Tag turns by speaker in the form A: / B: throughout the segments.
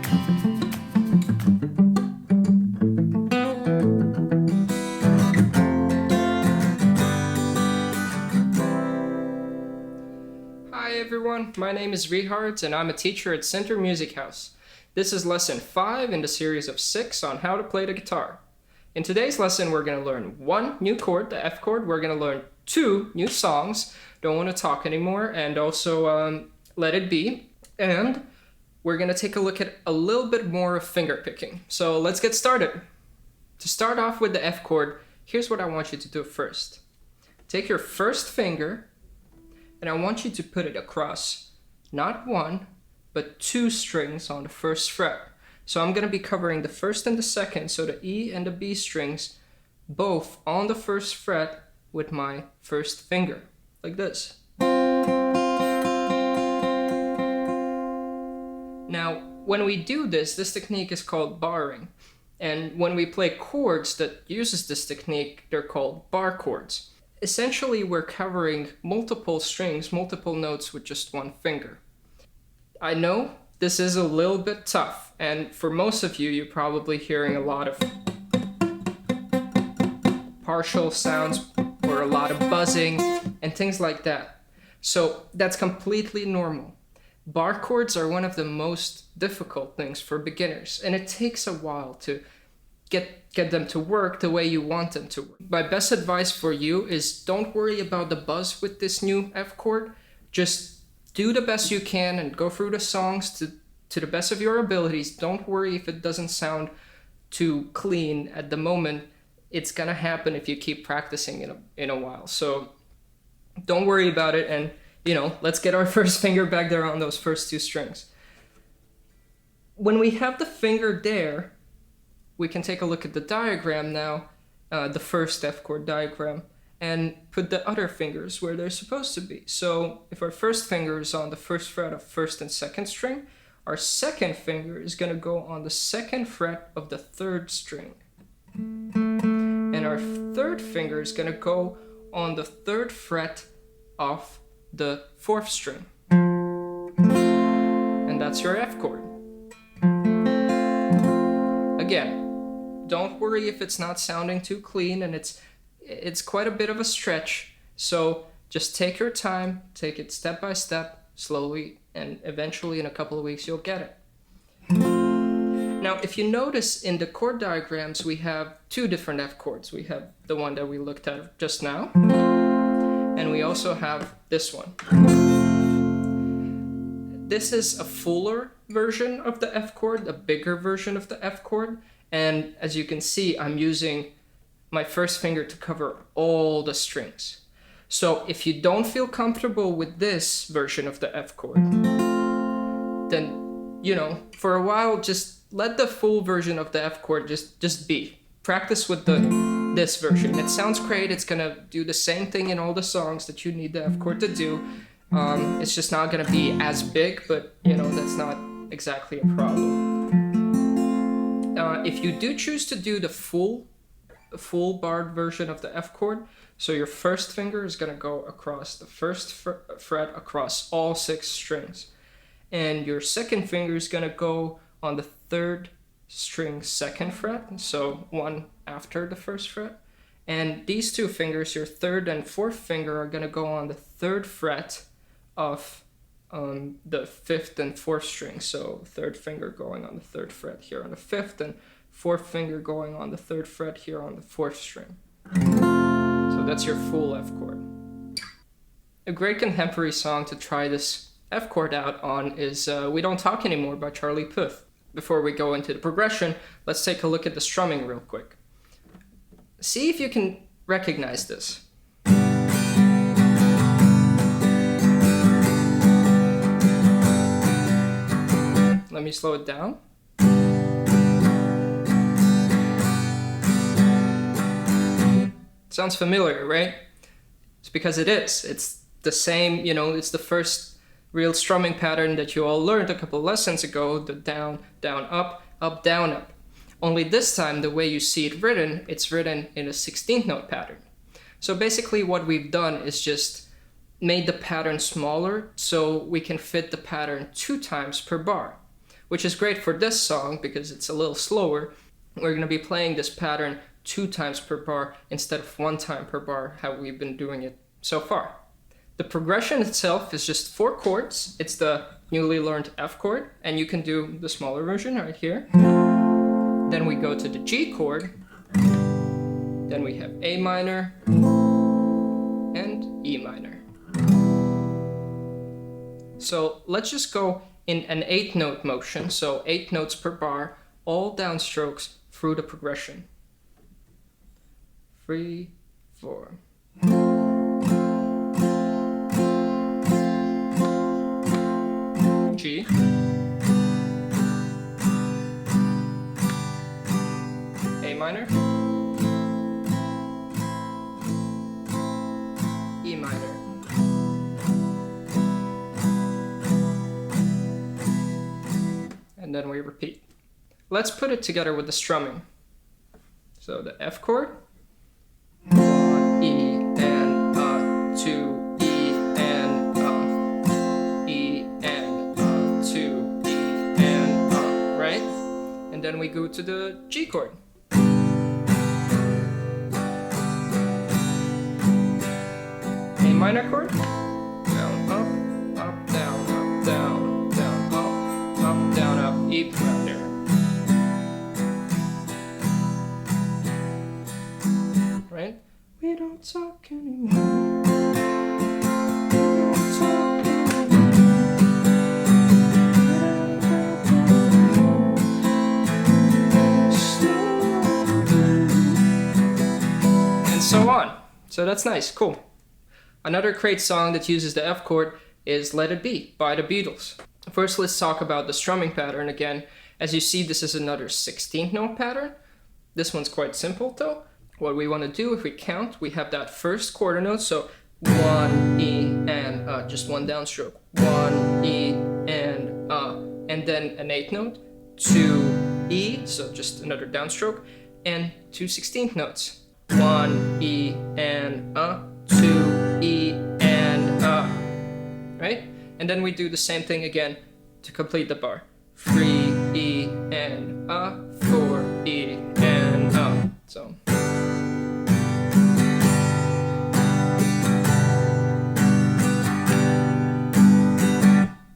A: Hi everyone, my name is Richard and I'm a teacher at Center Music House. This is lesson 5 in the series of 6 on how to play the guitar. In today's lesson we're going to learn 1 new chord, the F chord. We're going to learn 2 new songs, Don't Want to Talk Anymore, and also Let It Be. And we're going to take a look at a little bit more of finger picking. So let's get started. To start off with the F chord, here's what I want you to do first. Take your first finger and I want you to put it across not 1, but 2 strings on the first fret. So I'm going to be covering the first and the second, so the E and the B strings, both on the first fret with my first finger, like this. Now, when we do this technique is called barring. And when we play chords that uses this technique, they're called bar chords. Essentially, we're covering multiple strings, multiple notes with just 1 finger. I know this is a little bit tough, and for most of you, you're probably hearing a lot of partial sounds or a lot of buzzing and things like that. So that's completely normal. Bar chords are one of the most difficult things for beginners, and it takes a while to get them to work the way you want them to work. My best advice for you is don't worry about the buzz with this new F chord. Just do the best you can and go through the songs to the best of your abilities. Don't worry if it doesn't sound too clean at the moment. It's gonna happen if you keep practicing in a while. So don't worry about it, and let's get our first finger back there on those first 2 strings. When we have the finger there, we can take a look at the diagram now, the first F chord diagram, and put the other fingers where they're supposed to be. So if our first finger is on the first fret of first and second string, our second finger is going to go on the second fret of the third string. And our third finger is going to go on the third fret of the fourth string. And that's your F chord. Again, don't worry if it's not sounding too clean, and it's quite a bit of a stretch. So just take your time, take it step by step, slowly, and eventually in a couple of weeks you'll get it. Now, if you notice in the chord diagrams, we have 2 different F chords. We have the one that we looked at just now, and we also have this one. This is a fuller version of the F chord, a bigger version of the F chord. And as you can see, I'm using my first finger to cover all the strings. So if you don't feel comfortable with this version of the F chord, then, for a while, just let the full version of the F chord just be. Practice with this version. It sounds great. It's gonna do the same thing in all the songs that you need the F chord to do. It's just not gonna be as big, but that's not exactly a problem. If you do choose to do the full barred version of the F chord, so your first finger is going to go across the first fret across all 6 strings, and your second finger is going to go on the third string second fret, so 1 after the first fret, and these 2 fingers, your third and fourth finger, are going to go on the third fret of the 5th and 4th string. So third finger going on the 3rd fret here on the 5th, and 4th finger going on the 3rd fret here on the 4th string. So that's your full F chord. A great contemporary song to try this F chord out on is We Don't Talk Anymore by Charlie Puth. Before we go into the progression, let's take a look at the strumming real quick. See if you can recognize this. Let me slow it down. Sounds familiar, right? It's because it is. It's the same, it's the first real strumming pattern that you all learned a couple lessons ago, the down, down, up, up, down, up. Only this time, the way you see it written, it's written in a 16th note pattern. So basically what we've done is just made the pattern smaller so we can fit the pattern 2 times per bar. which is great for this song because it's a little slower. We're going to be playing this pattern 2 times per bar instead of 1 time per bar, how we've been doing it so far. The progression itself is just 4 chords. It's the newly learned F chord, and you can do the smaller version right here. Then we go to the G chord. Then we have A minor and E minor. So let's just go in an 8-note motion, so 8 notes per bar, all downstrokes through the progression. 3, 4. G. A minor. E minor. And then we repeat. Let's put it together with the strumming. So the F chord, 1 E and 2 E and E and 2 E and right? And then we go to the G chord. A minor chord, down, up, down, down, up, down, up, E minor. Right? We don't talk anymore. We don't talk anymore. And so on. So that's nice, cool. Another great song that uses the F chord is Let It Be by the Beatles. First, let's talk about the strumming pattern again. As you see, this is another 16th note pattern. This one's quite simple though. What we want to do, if we count, we have that first quarter note, so 1 E and just 1 downstroke, 1 E and then an 8th note, 2 E, so just another downstroke, and 2 16th notes, 1 E and 2 E and right? And then we do the same thing again to complete the bar. 3 E and 4 E and so.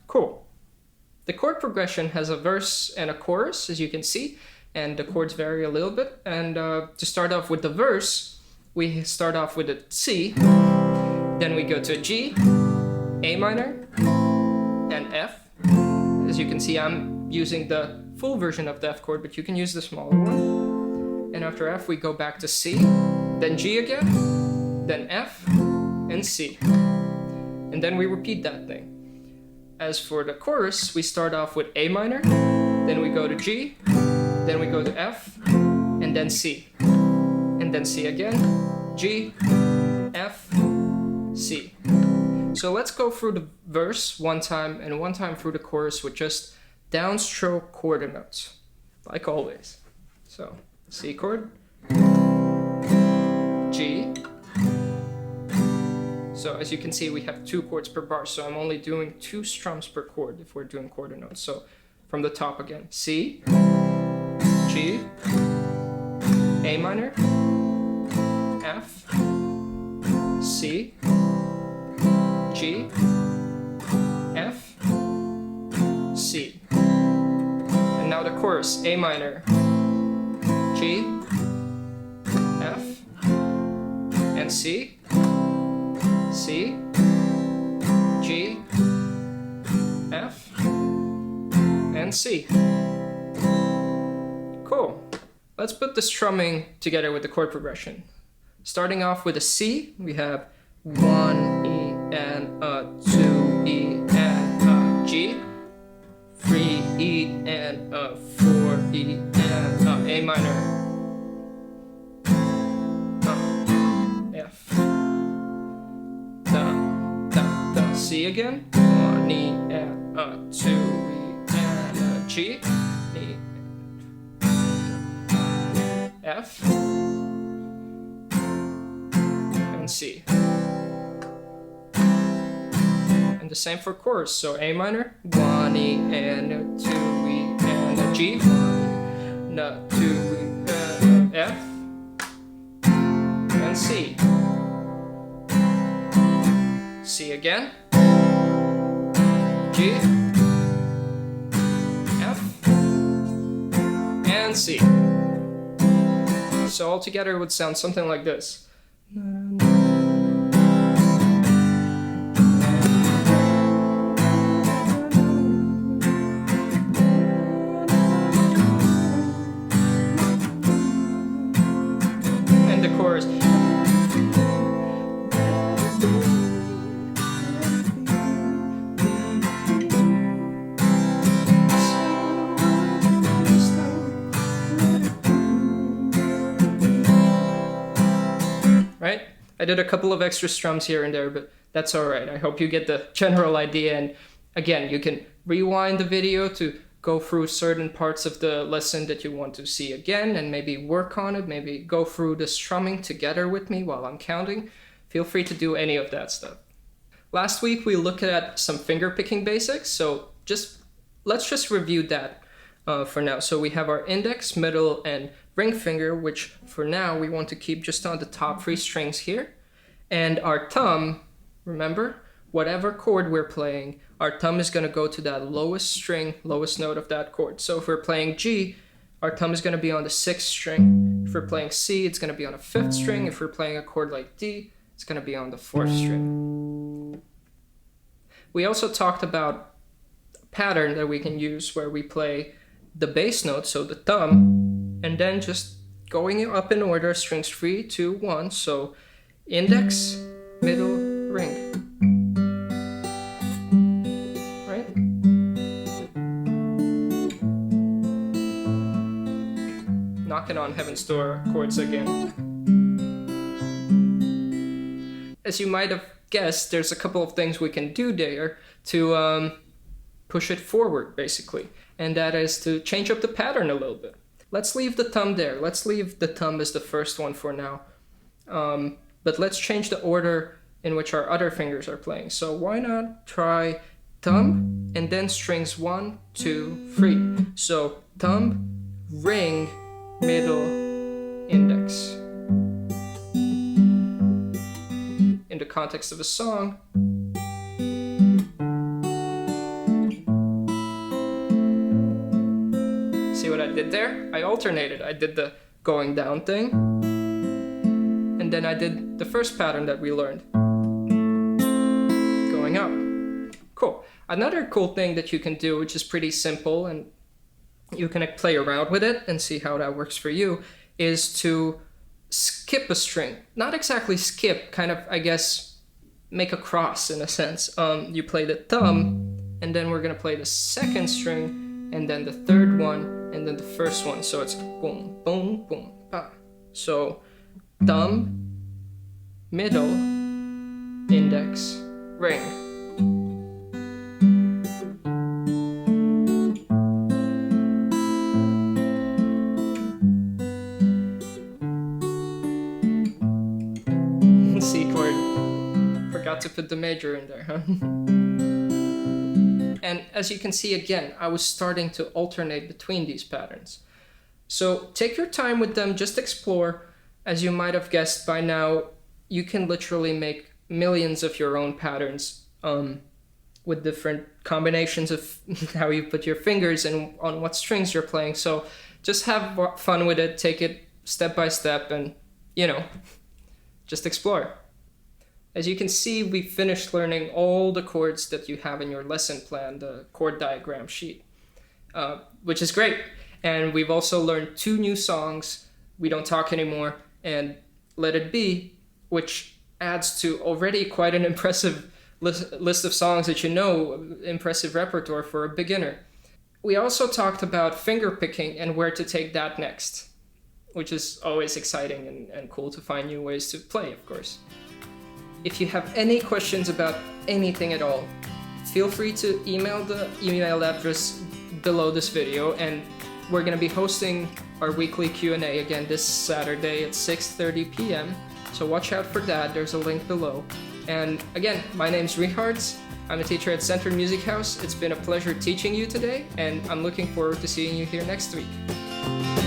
A: Cool. The chord progression has a verse and a chorus, as you can see, and the chords vary a little bit. And to start off with the verse, we start off with a C, then we go to a G, A minor, and F. As you can see, I'm using the full version of the F chord, but you can use the smaller one. And after F, we go back to C, then G again, then F, and C. And then we repeat that thing. As for the chorus, we start off with A minor, then we go to G, then we go to F, and then C. And then C again, G, F, C. So let's go through the verse 1 time and 1 time through the chorus with just downstroke quarter notes, like always. So C chord, G. So as you can see, we have 2 chords per bar, so I'm only doing 2 strums per chord if we're doing quarter notes. So from the top again, C, G, A minor, F, C, G, F, C. And now the chorus, A minor, G, F, and C, C, G, F, and C. Cool. Let's put the strumming together with the chord progression. Starting off with a C, we have 1 E and 2 E and G, 3 E and 4 E and A minor, F, da, C again, 1 E and 2 E and G, E, F, and C. And the same for chorus, so A minor, 1 E and 2 E G, 1, 2, F, and C. C again, G, F, and C. So all together it would sound something like this. And the chorus. Right? I did a couple of extra strums here and there, but that's alright. I hope you get the general idea. And again, you can rewind the video to go through certain parts of the lesson that you want to see again and maybe work on it, maybe go through the strumming together with me while I'm counting. Feel free to do any of that stuff. Last week we looked at some finger picking basics, so let's just review that for now. So we have our index, middle, and ring finger, which for now we want to keep just on the top 3 strings here. And our thumb, remember, whatever chord we're playing, our thumb is going to go to that lowest string, lowest note of that chord. So if we're playing G, our thumb is going to be on the 6th string. If we're playing C, it's going to be on the 5th string. If we're playing a chord like D, it's going to be on the 4th string. We also talked about a pattern that we can use where we play the bass note, so the thumb, and then just going up in order, strings 3, 2, 1. So index, middle, ring. Right? Knocking on heaven's door chords again. As you might have guessed, there's a couple of things we can do there to push it forward, basically. And that is to change up the pattern a little bit. Let's leave the thumb there. Let's leave the thumb as the first one for now. But let's change the order in which our other fingers are playing. So why not try thumb and then strings 1, 2, 3. So thumb, ring, middle, index. In the context of a song, see what I did there? I alternated. I did the going down thing, and then I did the first pattern that we learned, going up. Cool. Another cool thing that you can do, which is pretty simple, and you can play around with it and see how that works for you, is to skip a string. Not exactly skip, kind of, I guess, make a cross in a sense. You play the thumb, and then we're gonna play the 2nd string, and then the 3rd one, and then the 1st one. So it's boom, boom, boom, pa. So thumb, middle, index, ring. C chord. Forgot to put the major in there, huh? And as you can see again, I was starting to alternate between these patterns. So take your time with them, just explore. As you might have guessed by now, you can literally make millions of your own patterns with different combinations of how you put your fingers and on what strings you're playing. So just have fun with it, take it step by step, and, you know, just explore. As you can see, we finished learning all the chords that you have in your lesson plan, the chord diagram sheet, which is great. And we've also learned 2 new songs, We Don't Talk Anymore and Let It Be, which adds to already quite an impressive list of songs that you know, impressive repertoire for a beginner. We also talked about finger picking and where to take that next, which is always exciting and cool to find new ways to play, of course. If you have any questions about anything at all, feel free to email the email address below this video, and we're going to be hosting our weekly Q&A again this Saturday at 6:30 p.m. So watch out for that, there's a link below. And again, my name's Richard. I'm a teacher at Center Music House. It's been a pleasure teaching you today, and I'm looking forward to seeing you here next week.